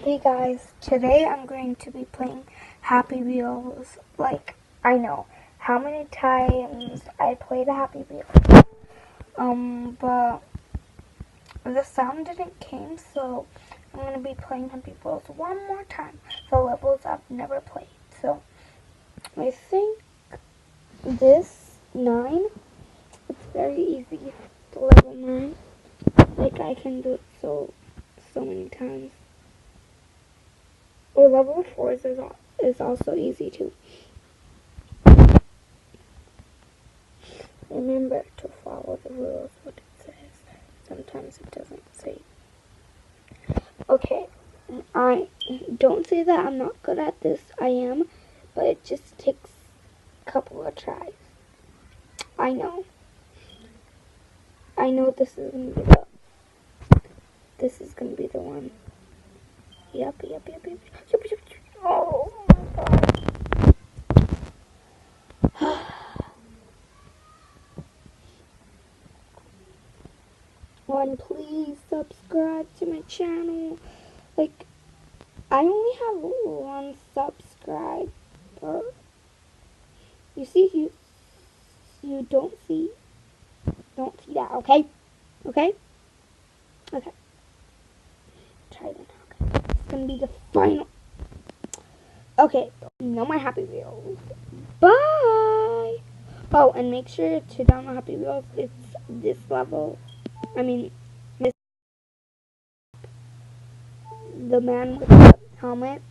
Hey guys, today I'm going to be playing Happy Wheels. I know how many times I played Happy Wheels. But the sound didn't came, so I'm going to be playing Happy Wheels one more time. The levels I've never played. So I think this 9, it's very easy to level 9. I can do it so many times. Or level 4 is also easy too. Remember to follow the rules, what it says. Sometimes it doesn't say. Okay, I don't say that I'm not good at this. I am, but it just takes a couple of tries. I know this is gonna be the one. Yep. Oh my god. One, please subscribe to my channel. I only have one subscriber. You see, you don't see that, okay? Okay? Try that. Okay. It's gonna be the final. Okay, no more Happy Wheels. Bye! Oh, and make sure to download Happy Wheels. It's this level. The man with the helmet.